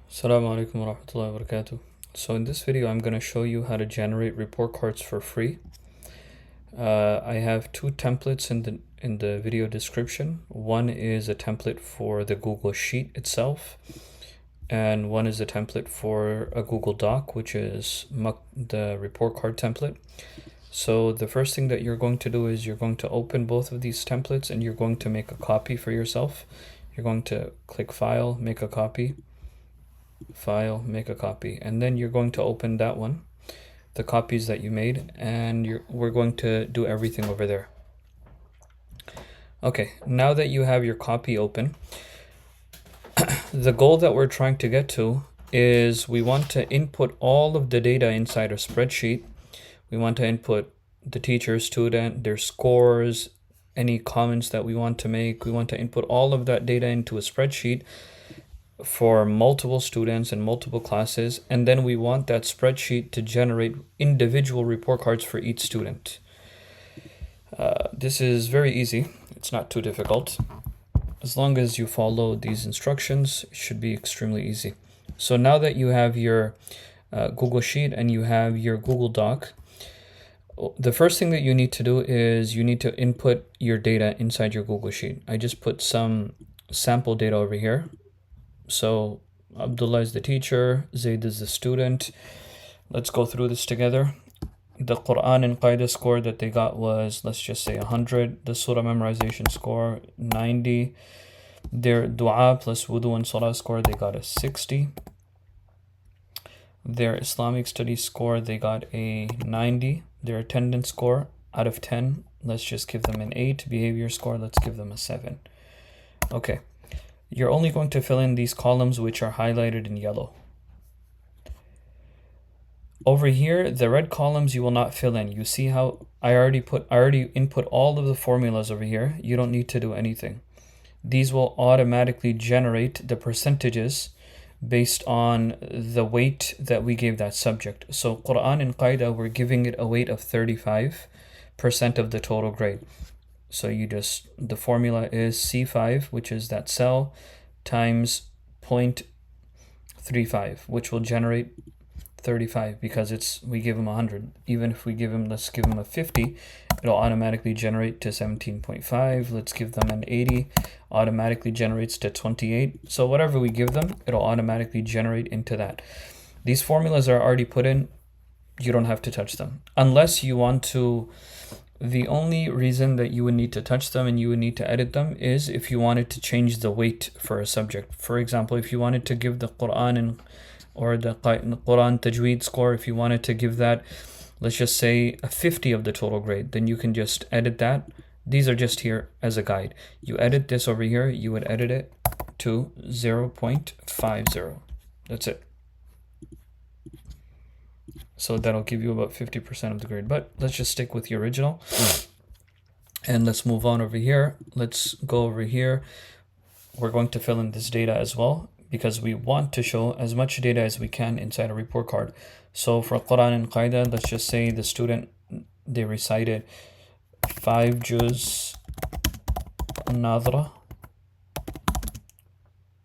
Assalamu alaikum wa rahmatullahi wa barakatuh. So in this video, I'm going to show you how to generate report cards for free. I have two templates in the video description. One is a template for the Google Sheet itself, and one is a template for a Google Doc, which is the report card template. So the first thing that you're going to do is you're going to open both of these templates and you're going to make a copy for yourself. You're going to click File, make a copy. File, make a copy, and then you're going to open that one, the copies that you made, and we're going to do everything over there. Okay, now that you have your copy open, the goal that we're trying to get to is we want to input all of the data inside a spreadsheet. We want to input the teacher, student, their scores, any comments that we want to make. We want to input all of that data into a spreadsheet for multiple students and multiple classes, and then we want that spreadsheet to generate individual report cards for each student. This is very easy. It's not too difficult. As long as you follow these instructions, it should be extremely easy. So now that you have your Google Sheet and you have your Google Doc, the first thing that you need to do is you need to input your data inside your Google Sheet. I just put some sample data over here. So Abdullah is the teacher, Zaid is the student. Let's go through this together. The Quran and Qaida score that they got was, let's just say 100. The Surah memorization score, 90. Their dua plus wudu and salah score, they got a 60. Their Islamic studies score, they got a 90. Their attendance score out of 10, let's just give them an 8. Behavior score, let's give them a 7. Okay. You're only going to fill in these columns which are highlighted in yellow. Over here, the red columns you will not fill in. You see how I already input all of the formulas over here. You don't need to do anything. These will automatically generate the percentages based on the weight that we gave that subject. So Quran and Qaida, we're giving it a weight of 35% of the total grade. So the formula is C5, which is that cell, times 0.35, which will generate 35 because we give him 100. Even if let's give him a 50, it'll automatically generate to 17.5. Let's give them an 80, automatically generates to 28. So whatever we give them, it'll automatically generate into that. These formulas are already put in. You don't have to touch them unless you want to. The only reason that you would need to touch them and you would need to edit them is if you wanted to change the weight for a subject. For example, if you wanted to give the Quran or the Quran Tajweed score, if you wanted to give that, let's just say a 50 of the total grade, then you can just edit that. These are just here as a guide. You edit this over here, you would edit it to 0.50. That's it. So that'll give you about 50% of the grade. But let's just stick with the original. And let's move on over here. Let's go over here. We're going to fill in this data as well because we want to show as much data as we can inside a report card. So for Quran and Qaida, let's just say the student, they recited 5 juz Nadra.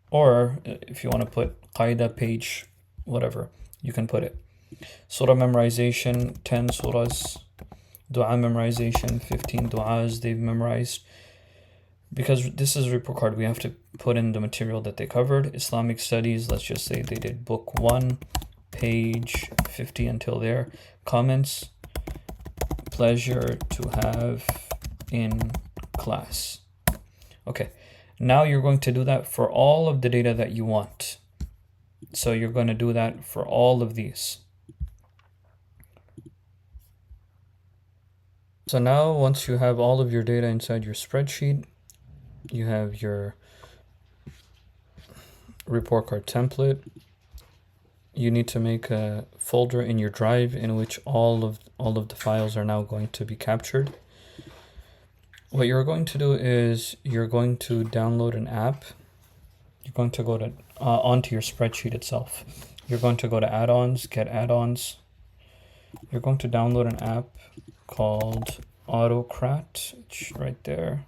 Or if you want to put Qaida page, whatever, you can put it. Surah memorization, 10 surahs. Dua memorization, 15 duas they've memorized. Because this is a report card, we have to put in the material that they covered. Islamic studies, let's just say they did book 1, page 50 until there. Comments, pleasure to have in class. Okay, now you're going to do that for all of the data that you want. So you're going to do that for all of these. So now once you have all of your data inside your spreadsheet, you have your report card template. You need to make a folder in your drive in which all of the files are now going to be captured. What you're going to do is you're going to download an app. You're going to go to onto your spreadsheet itself. You're going to go to add-ons, get add-ons. You're going to download an app called Autocrat. It's right there.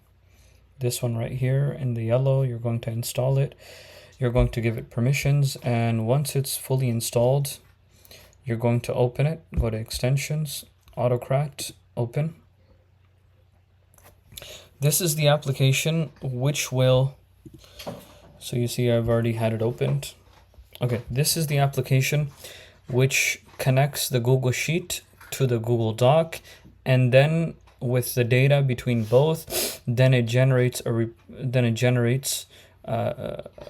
This one right here in the yellow, you're going to install it. you're going to give it permissions, and once it's fully installed, you're going to open it, go to extensions, Autocrat, open. This is the application which will, so you see I've already had it opened. Okay, this is the application which connects the Google Sheet to the Google Doc, and then with the data between both, then it generates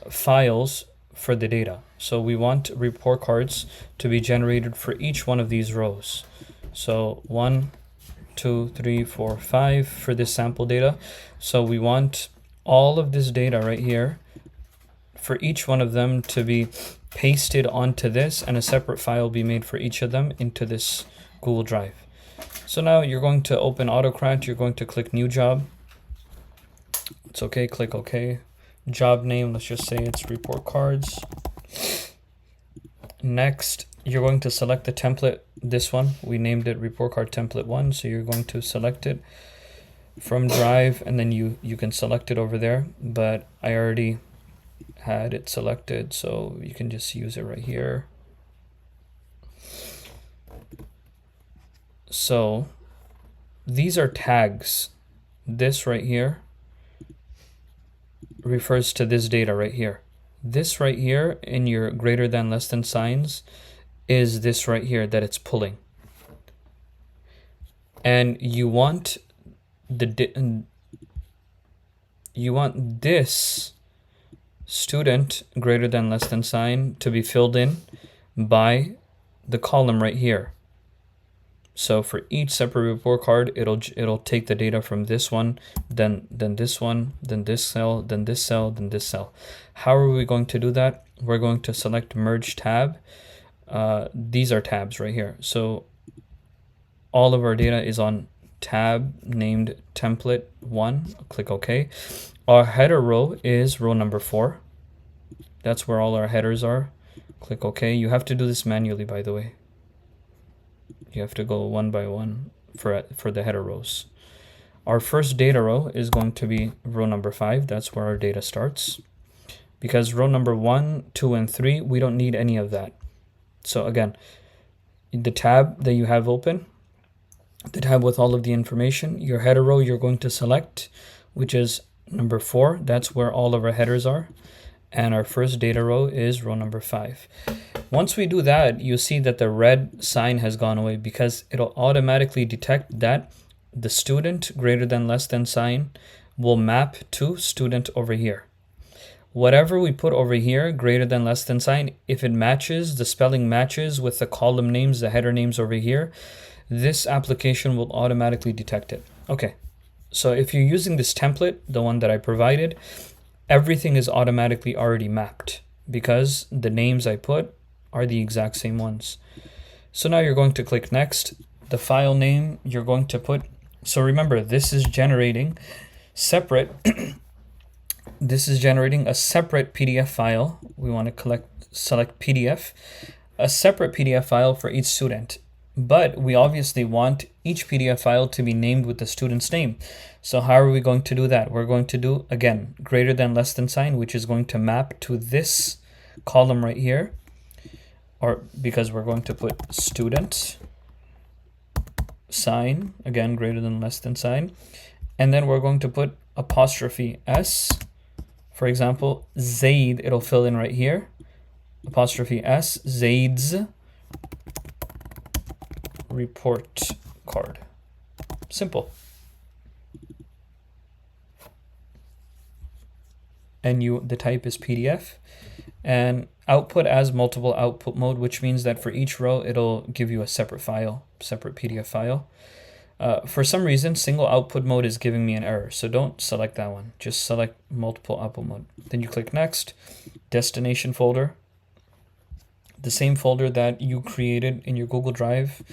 files for the data. So we want report cards to be generated for each one of these rows. So 1, 2, 3, 4, 5 for this sample data. So we want all of this data right here for each one of them to be pasted onto this, and a separate file be made for each of them into this Google Drive. So now you're going to open Autocrat, you're going to click new job. It's okay, click OK. Job name, let's just say it's report cards. Next, you're going to select the template, this one. We named it report card template 1, so you're going to select it from Drive, and then you can select it over there, but I already had it selected, so you can just use it right here. So these are tags. This right here refers to this data right here. This right here in your greater than less than signs is this right here that it's pulling. And you want this student greater than less than sign to be filled in by the column right here. So for each separate report card, it'll take the data from this one, then this one, then this cell, then this cell, then this cell. How are we going to do that? We're going to select merge tab. These are tabs right here. So all of our data is on tab named template 1. Click OK. Our header row is row number 4. That's where all our headers are. Click OK. You have to do this manually, by the way. You have to go one by one for the header rows. Our first data row is going to be row number 5. That's where our data starts. Because row number 1, 2, and 3, we don't need any of that. So again, the tab that you have open, the tab with all of the information, your header row you're going to select, which is number 4. That's where all of our headers are. And our first data row is row number 5. Once we do that, you see that the red sign has gone away because it'll automatically detect that the student greater than less than sign will map to student over here. Whatever we put over here, greater than less than sign, if it matches, the spelling matches with the column names, the header names over here, this application will automatically detect it. Okay, so if you're using this template, the one that I provided, everything is automatically already mapped because the names I put are the exact same ones. So now you're going to click next. The file name you're going to put, so remember this is generating separate this is generating a separate PDF file. We want to select PDF, a separate PDF file for each student. But we obviously want each PDF file to be named with the student's name. So how are we going to do that? We're going to do, again, greater than less than sign, which is going to map to this column right here. Or because we're going to put student sign, again, greater than less than sign. And then we're going to put apostrophe S. For example, Zaid, it'll fill in right here. Apostrophe S, Zaid's report card. Simple. And the type is PDF. And output as multiple output mode, which means that for each row, it'll give you a separate file, separate PDF file. For some reason, single output mode is giving me an error, so don't select that one. Just select multiple output mode. Then you click next, destination folder, the same folder that you created in your Google Drive.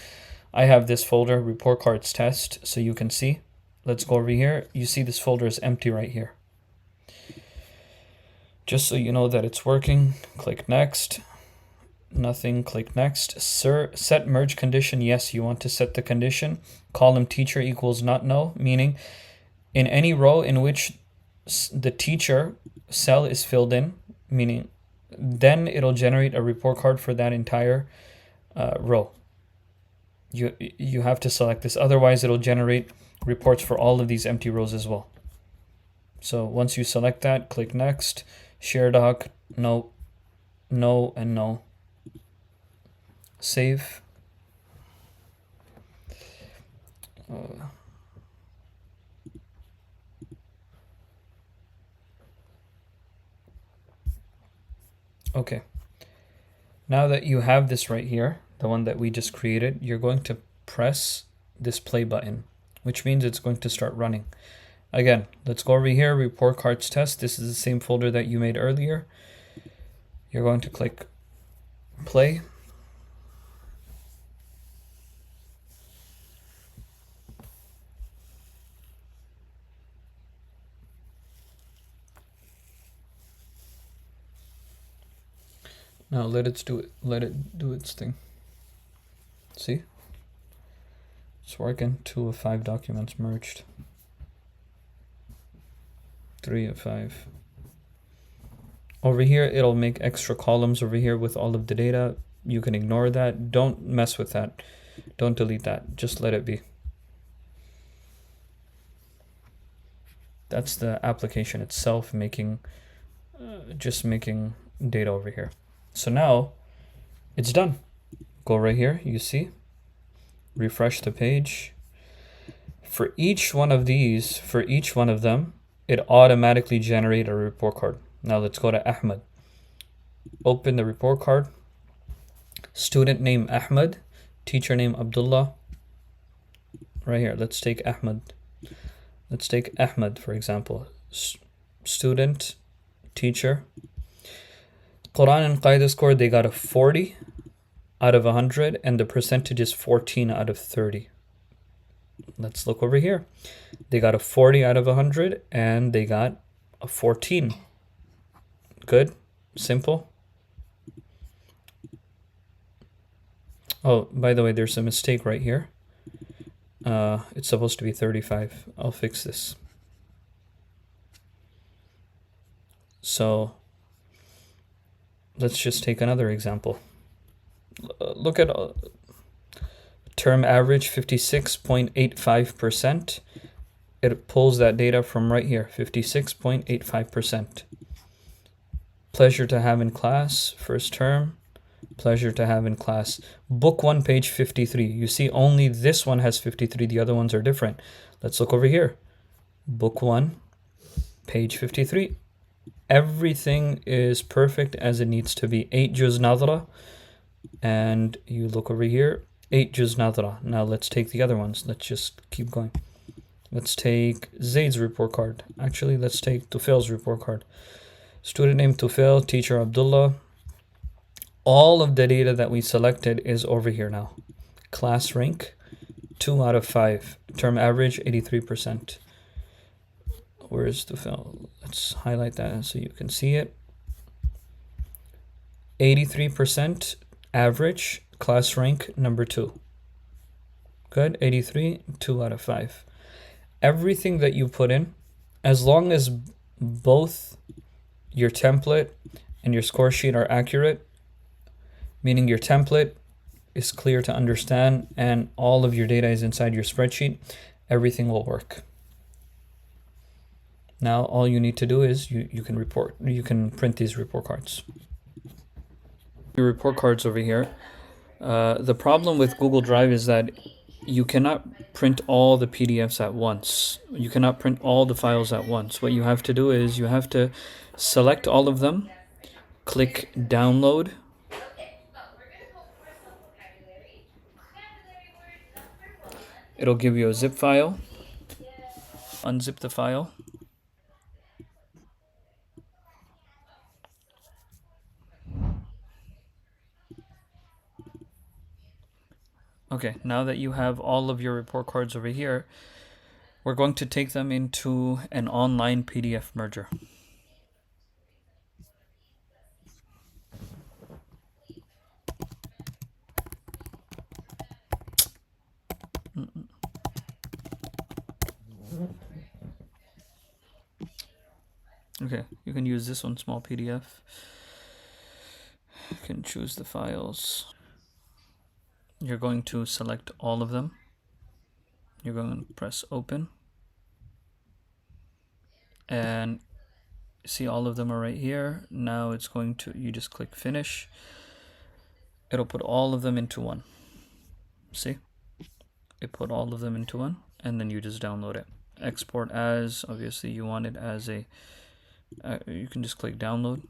I have this folder, report cards test, so you can see. Let's go over here. You see this folder is empty right here. Just so you know that it's working, click next. Nothing, click next. Set merge condition. Yes, you want to set the condition. Column teacher equals not null, meaning in any row in which the teacher cell is filled in, meaning then it'll generate a report card for that entire row. You have to select this, otherwise it'll generate reports for all of these empty rows as well. So once you select that, click next, share doc, no, no, and no. Save. Okay. Now that you have this right here, the one that we just created, you're going to press this play button, which means it's going to start running. Again, let's go over here, report cards test. This is the same folder that you made earlier. You're going to click play. Now let it do its thing. See? It's working. 2 of 5 documents merged. 3 of 5. Over here, it'll make extra columns over here with all of the data. You can ignore that. Don't mess with that. Don't delete that. Just let it be. That's the application itself making, just making data over here. So now it's done. Go right here, you see, refresh the page. For each one of these, for each one of them, it automatically generates a report card. Now let's go to Ahmed. Open the report card. Student name Ahmed, teacher name Abdullah. Right here, let's take Ahmed. Let's take Ahmed, for example. Student, teacher. Quran and Qaida score, they got a 40 out of 100, and the percentage is 14 out of 30. Let's look over here. They got a 40 out of 100, and they got a 14. Good, simple. Oh, by the way, there's a mistake right here. It's supposed to be 35. I'll fix this. So let's just take another example. Look at term average 56.85%. It pulls that data from right here, 56.85%. Pleasure to have in class, first term. Pleasure to have in class. Book 1, page 53. You see only this one has 53, the other ones are different. Let's look over here. Book 1, page 53. Everything is perfect as it needs to be. 8 juz nadra. And you look over here, 8 juz nadra. Now let's take the other ones. Let's just keep going. Let's take Zaid's report card. Actually, let's take Tufail's report card. Student name Tufail, teacher Abdullah. All of the data that we selected is over here now. Class rank, 2 out of 5. Term average, 83%. Where is Tufail? Let's highlight that so you can see it. 83% average, class rank number 2. Good, 83, 2 out of 5. Everything that you put in, as long as both your template and your score sheet are accurate, meaning your template is clear to understand and all of your data is inside your spreadsheet, everything will work. Now all you need to do is you can print these report cards. Your report cards over here. The problem with Google Drive is that you cannot print all the PDFs at once. You cannot print all the files at once. What you have to do is you have to select all of them, click download. It'll give you a zip file. Unzip the file. Okay, now that you have all of your report cards over here, we're going to take them into an online PDF merger. Okay, you can use this one, small PDF. You can choose the files. You're going to select all of them. You're going to press open. And see, all of them are right here. Now it's going to, you just click finish. It'll put all of them into one. See? It put all of them into one, and then you just download it. Export as, obviously you want it as a, you can just click download.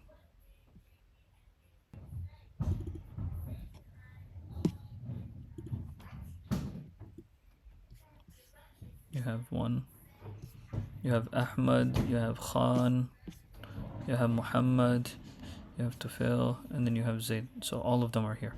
You have one, you have Ahmad, you have Khan, you have Muhammad, you have Tufil, and then you have Zaid. So all of them are here.